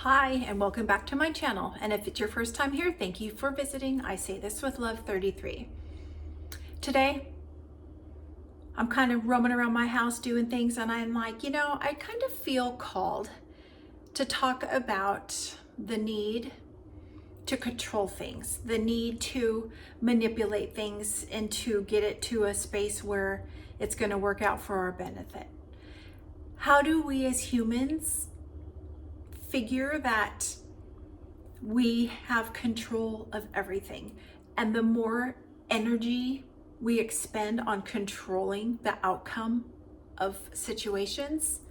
Hi, and welcome back to my channel. And if it's your first time here, thank you for visiting. I say this with love 33. Today, I'm kind of roaming around my house doing things, and I'm like, I kind of feel called to talk about the need to control things, the need to manipulate things and to get it to a space where it's going to work out for our benefit. How do we as humans figure that we have control of everything? And the more energy we expend on controlling the outcome of situations,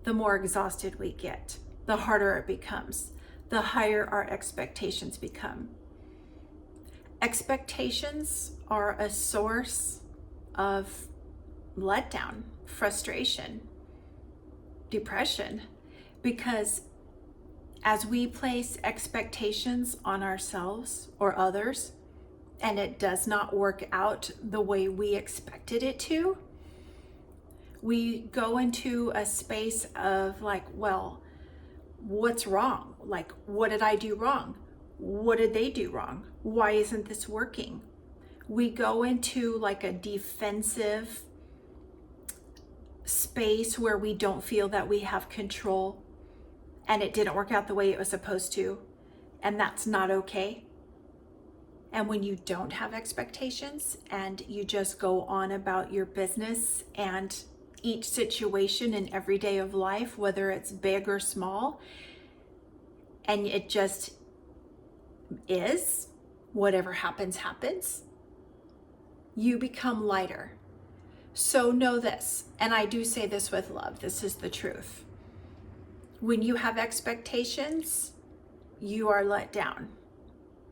the more exhausted we get, the harder it becomes, the higher our expectations become. Expectations are a source of letdown, frustration, depression, because as we place expectations on ourselves or others, and it does not work out the way we expected it to, we go into a space of like, well, what's wrong? Like, what did I do wrong? What did they do wrong? Why isn't this working? We go into like a defensive space where we don't feel that we have control, and it didn't work out the way it was supposed to, and that's not okay. And when you don't have expectations and you just go on about your business and each situation in every day of life, whether it's big or small, and it just is, whatever happens, happens, you become lighter. So know this, and I do say this with love, this is the truth. When you have expectations, you are let down.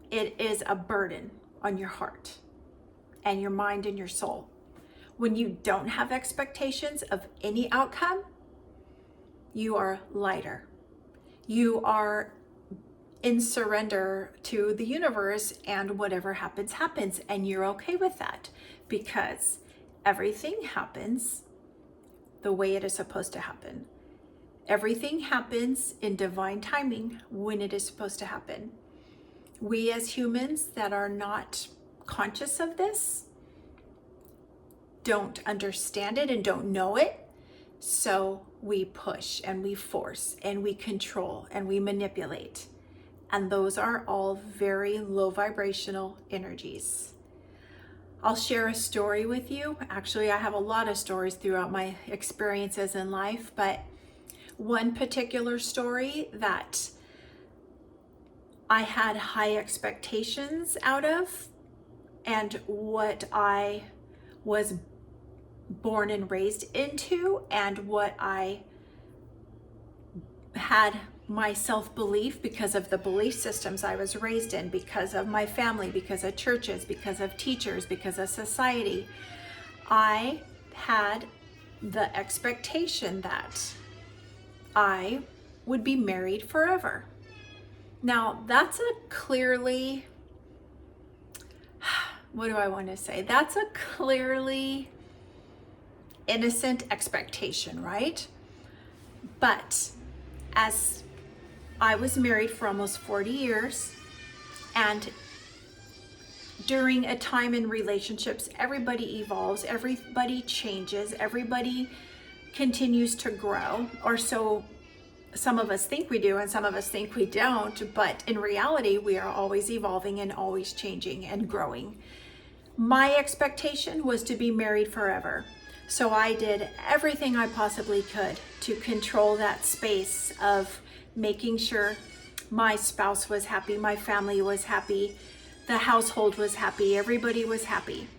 It is a burden on your heart and your mind and your soul. When you don't have expectations of any outcome, you are lighter. You are in surrender to the universe, and whatever happens, happens, and you're okay with that because everything happens the way it is supposed to happen. Everything happens in divine timing when it is supposed to happen. We as humans that are not conscious of this don't understand it and don't know it. So we push and we force and we control and we manipulate. And those are all very low vibrational energies. I'll share a story with you. Actually, I have a lot of stories throughout my experiences in life, but one particular story that I had high expectations out of, and what I was born and raised into, and what I had my self-belief because of the belief systems I was raised in, because of my family, because of churches, because of teachers, because of society. I had the expectation that I would be married forever. Now, that's a clearly, what do I want to say? That's a clearly innocent expectation, right? But as I was married for almost 40 years, and during a time in relationships, everybody evolves, everybody changes, everybody continues to grow, or so some of us think we do and some of us think we don't, but in reality, we are always evolving and always changing and growing. My expectation was to be married forever. So I did everything I possibly could to control that space of making sure my spouse was happy, my family was happy, the household was happy, everybody was happy.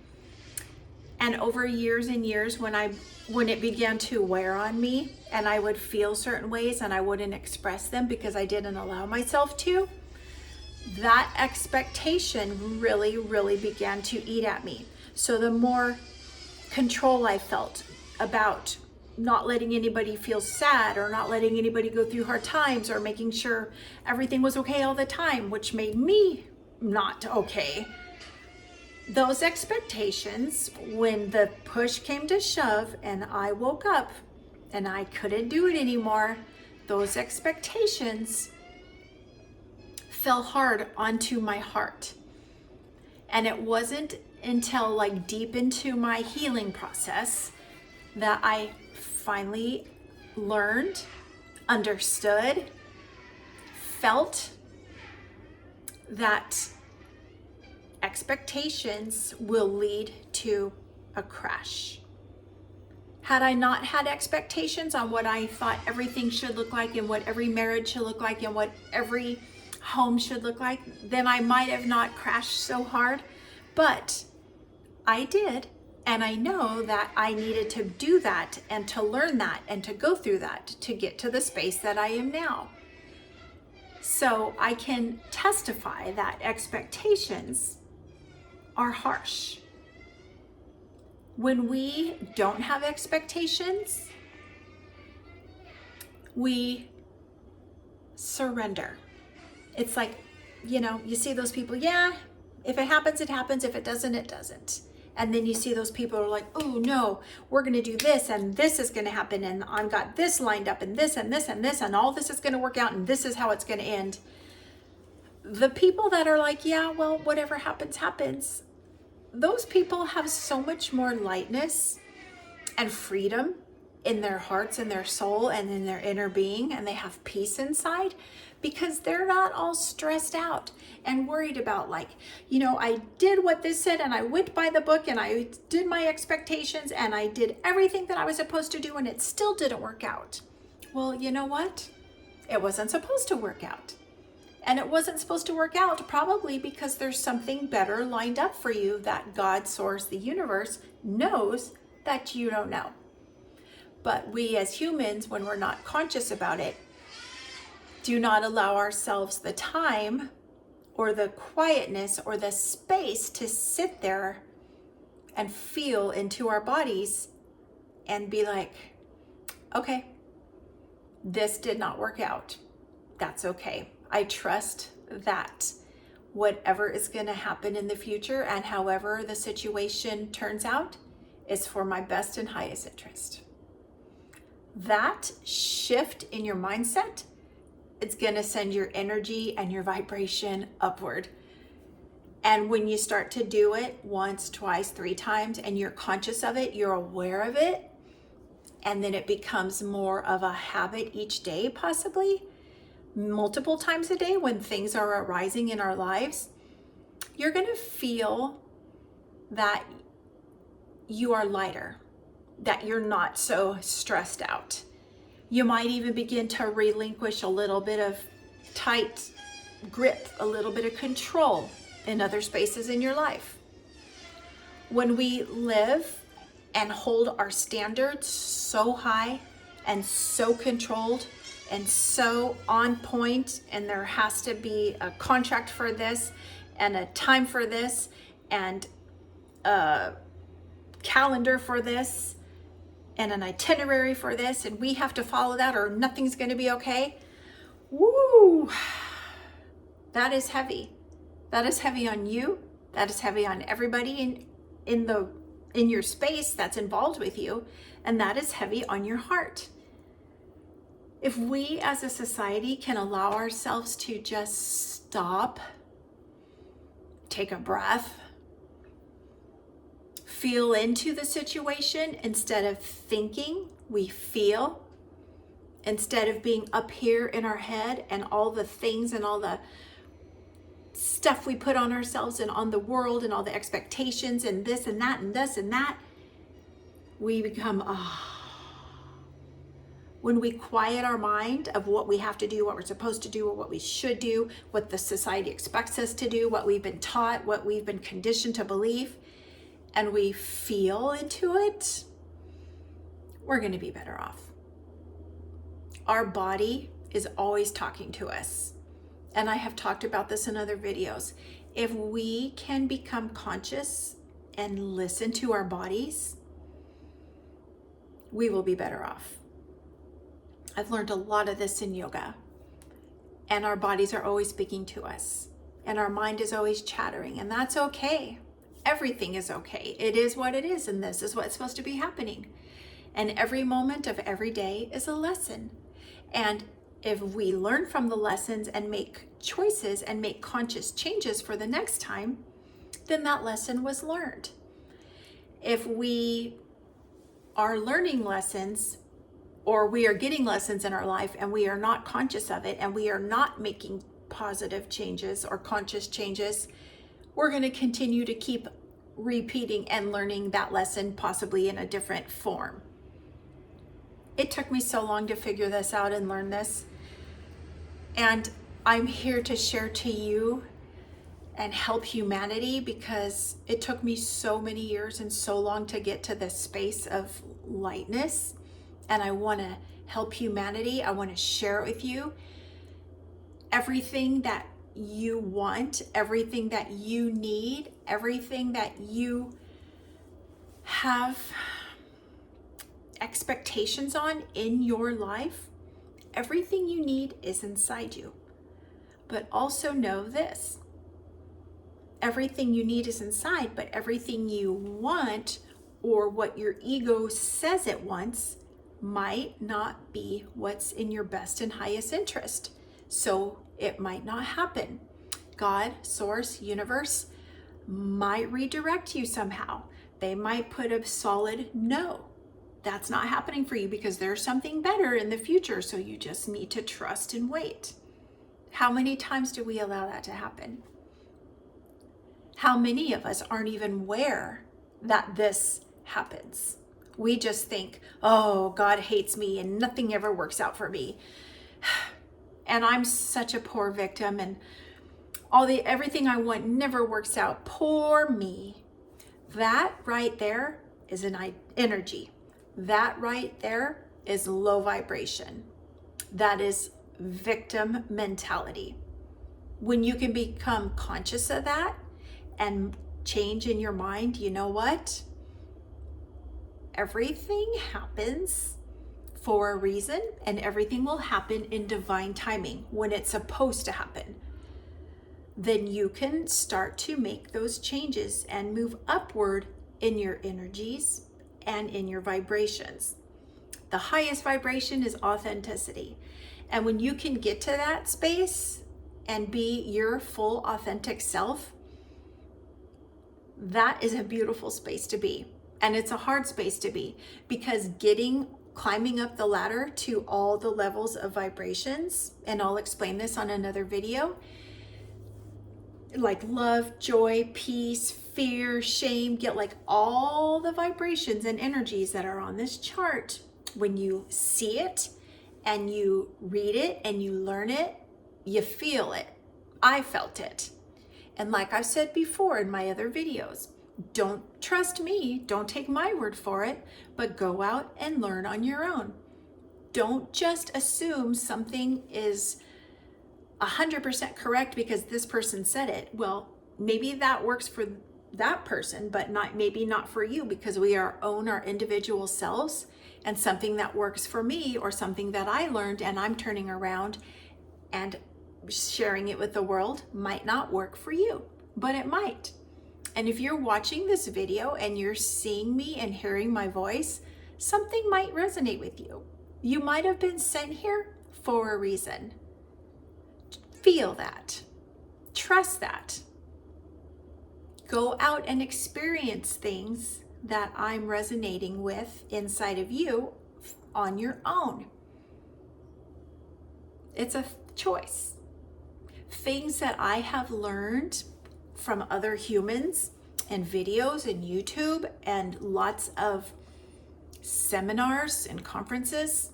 And over years and years, when it began to wear on me and I would feel certain ways and I wouldn't express them because I didn't allow myself to, that expectation really, really began to eat at me. So the more control I felt about not letting anybody feel sad or not letting anybody go through hard times or making sure everything was okay all the time, which made me not okay. Those expectations, when the push came to shove and I woke up and I couldn't do it anymore, those expectations fell hard onto my heart. And it wasn't until like deep into my healing process that I finally learned, understood, felt that expectations will lead to a crash. Had I not had expectations on what I thought everything should look like and what every marriage should look like and what every home should look like, then I might have not crashed so hard. But I did, and I know that I needed to do that and to learn that and to go through that to get to the space that I am now. So I can testify that expectations are harsh. When we don't have expectations, we surrender. It's like, you see those people, yeah, if it happens, it happens. If it doesn't, it doesn't. And then you see those people who are like, oh no, we're going to do this and this is going to happen. And I've got this lined up and this and this and this and all this is going to work out and this is how it's going to end. The people that are like, yeah, well, whatever happens, happens. Those people have so much more lightness and freedom in their hearts and their soul and in their inner being, and they have peace inside because they're not all stressed out and worried about like, I did what this said and I went by the book and I did my expectations and I did everything that I was supposed to do and it still didn't work out. Well, you know what? It wasn't supposed to work out. And it wasn't supposed to work out probably because there's something better lined up for you that God, source, the universe knows that you don't know. But we as humans, when we're not conscious about it, do not allow ourselves the time or the quietness or the space to sit there and feel into our bodies and be like, okay, this did not work out. That's okay. I trust that whatever is going to happen in the future and however the situation turns out is for my best and highest interest. That shift in your mindset, it's going to send your energy and your vibration upward. And when you start to do it once, twice, 3 times, and you're conscious of it, you're aware of it, and then it becomes more of a habit each day, possibly multiple times a day when things are arising in our lives, you're going to feel that you are lighter, that you're not so stressed out. You might even begin to relinquish a little bit of tight grip, a little bit of control in other spaces in your life. When we live and hold our standards so high and so controlled and so on point, and there has to be a contract for this and a time for this and a calendar for this and an itinerary for this, and we have to follow that or nothing's going to be okay. Woo! That is heavy. That is heavy on you. That is heavy on everybody in your space that's involved with you, and that is heavy on your heart. If we as a society can allow ourselves to just stop, take a breath, feel into the situation instead of thinking, we feel, instead of being up here in our head and all the things and all the stuff we put on ourselves and on the world and all the expectations and this and that and this and that, we become, when we quiet our mind of what we have to do, what we're supposed to do, or what we should do, what the society expects us to do, what we've been taught, what we've been conditioned to believe, and we feel into it, we're going to be better off. Our body is always talking to us. And I have talked about this in other videos. If we can become conscious and listen to our bodies, we will be better off. I've learned a lot of this in yoga, and our bodies are always speaking to us, and our mind is always chattering, and that's okay. Everything is okay. It is what it is, and this is what's supposed to be happening. And every moment of every day is a lesson. And if we learn from the lessons and make choices and make conscious changes for the next time, then that lesson was learned. If we are learning lessons, or we are getting lessons in our life and we are not conscious of it, and we are not making positive changes or conscious changes, we're going to continue to keep repeating and learning that lesson, possibly in a different form. It took me so long to figure this out and learn this. And I'm here to share to you and help humanity, because it took me so many years and so long to get to this space of lightness. And I want to help humanity. I want to share it with you. Everything that you want, everything that you need, everything that you have expectations on in your life, everything you need is inside you. But also know this: everything you need is inside, but everything you want, or what your ego says it wants, might not be what's in your best and highest interest. So it might not happen. God, source, universe might redirect you somehow. They might put a solid no. That's not happening for you because there's something better in the future. So you just need to trust and wait. How many times do we allow that to happen? How many of us aren't even aware that this happens? We just think, oh, God hates me and nothing ever works out for me. And I'm such a poor victim, and everything I want never works out. Poor me. That right there is an energy. That right there is low vibration. That is victim mentality. When you can become conscious of that and change in your mind, you know what? Everything happens for a reason, and everything will happen in divine timing when it's supposed to happen. Then you can start to make those changes and move upward in your energies and in your vibrations. The highest vibration is authenticity. And when you can get to that space and be your full authentic self, that is a beautiful space to be. And it's a hard space to be, because climbing up the ladder to all the levels of vibrations, and I'll explain this on another video, like love, joy, peace, fear, shame, get like all the vibrations and energies that are on this chart. When you see it and you read it and you learn it, you feel it. I felt it. And like I've said before in my other videos, don't trust me, don't take my word for it, but go out and learn on your own. Don't just assume something is 100% correct because this person said it. Well, maybe that works for that person, but maybe not for you, because we own our individual selves, and something that works for me or something that I learned and I'm turning around and sharing it with the world might not work for you, but it might. And if you're watching this video and you're seeing me and hearing my voice, something might resonate with you. You might have been sent here for a reason. Feel that. Trust that. Go out and experience things that I'm resonating with inside of you on your own. It's a choice. Things that I have learned from other humans and videos and YouTube and lots of seminars and conferences,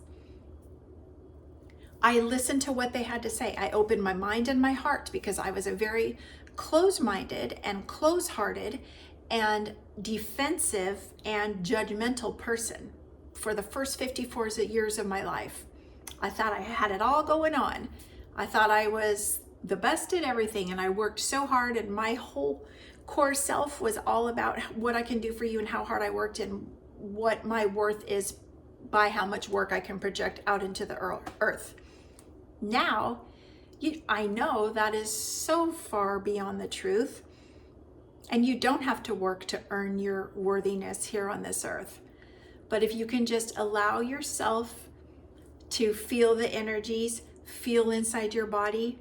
I listened to what they had to say. I opened my mind and my heart, because I was a very close-minded and close-hearted and defensive and judgmental person for the first 54 years of my life. I thought I had it all going on. I thought I was the best at everything, and I worked so hard, and my whole core self was all about what I can do for you and how hard I worked and what my worth is by how much work I can project out into the earth. Now, I know that is so far beyond the truth, and you don't have to work to earn your worthiness here on this earth. But if you can just allow yourself to feel the energies, feel inside your body,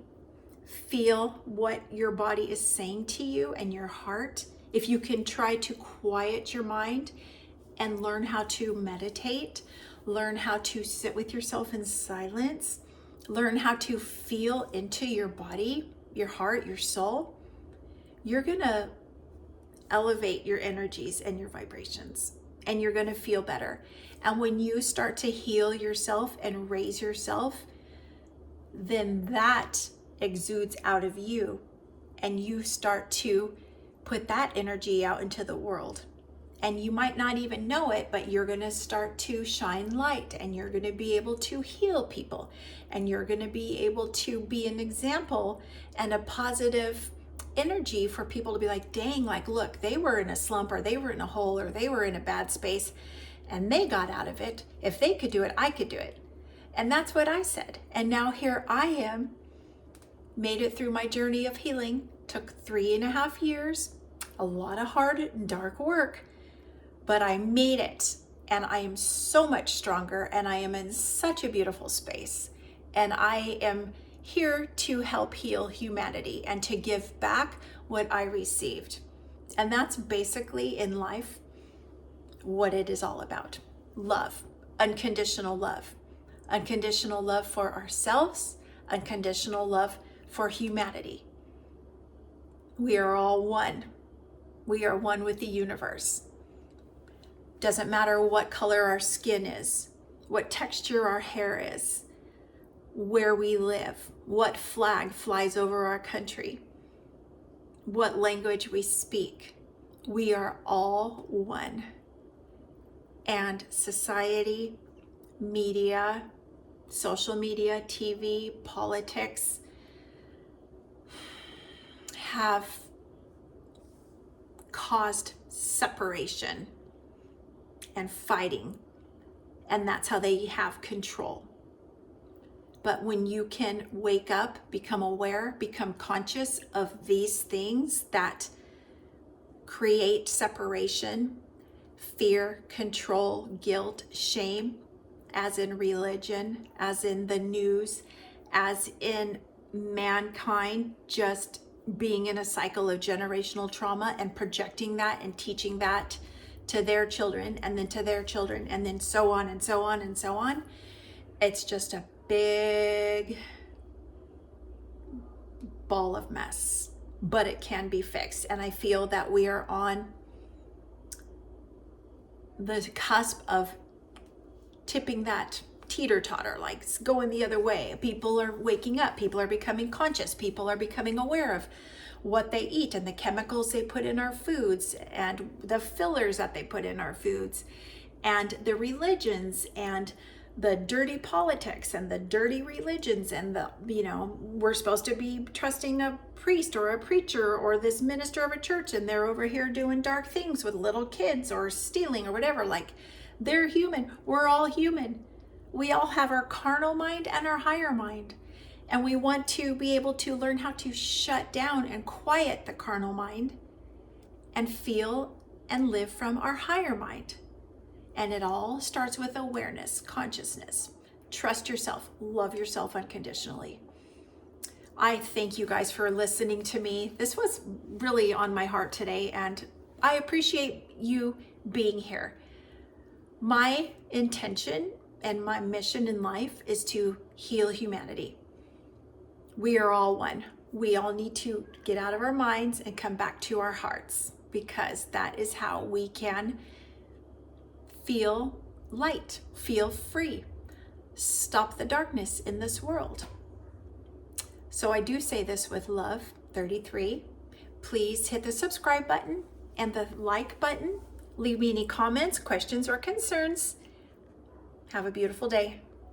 feel what your body is saying to you and your heart. If you can try to quiet your mind and learn how to meditate, learn how to sit with yourself in silence, learn how to feel into your body, your heart, your soul, you're gonna elevate your energies and your vibrations, and you're gonna feel better. And when you start to heal yourself and raise yourself, then that exudes out of you, and you start to put that energy out into the world. And you might not even know it, but you're going to start to shine light, and you're going to be able to heal people, and you're going to be able to be an example and a positive energy for people to be like, dang, like, look, they were in a slump, or they were in a hole, or they were in a bad space, and they got out of it. If they could do it, I could do it. And that's what I said. And now here I am, made it through my journey of healing. Took 3.5 years, a lot of hard and dark work, but I made it, and I am so much stronger, and I am in such a beautiful space, and I am here to help heal humanity and to give back what I received. And that's basically in life what it is all about. Love, unconditional love. Unconditional love for ourselves, unconditional love for humanity. We are all one. We are one with the universe. Doesn't matter what color our skin is, what texture our hair is, where we live, what flag flies over our country, what language we speak. We are all one. And society, media, social media, TV, politics have caused separation and fighting, and that's how they have control. But when you can wake up, become aware, become conscious of these things that create separation, fear, control, guilt, shame, as in religion, as in the news, as in mankind just being in a cycle of generational trauma and projecting that and teaching that to their children, and then to their children, and then so on and so on and so on. It's just a big ball of mess, but it can be fixed. And I feel that we are on the cusp of tipping that teeter-totter, like going the other way. People are waking up, people are becoming conscious, people are becoming aware of what they eat and the chemicals they put in our foods and the fillers that they put in our foods and the religions and the dirty politics and the dirty religions and the, we're supposed to be trusting a priest or a preacher or this minister of a church, and they're over here doing dark things with little kids or stealing or whatever. Like, they're human. We're all human. We all have our carnal mind and our higher mind. And we want to be able to learn how to shut down and quiet the carnal mind and feel and live from our higher mind. And it all starts with awareness, consciousness. Trust yourself, love yourself unconditionally. I thank you guys for listening to me. This was really on my heart today, and I appreciate you being here. My intention and my mission in life is to heal humanity. We are all one. We all need to get out of our minds and come back to our hearts, because that is how we can feel light, feel free, stop the darkness in this world. So I do say this with love, 33. Please hit the subscribe button and the like button. Leave me any comments, questions, or concerns. Have a beautiful day.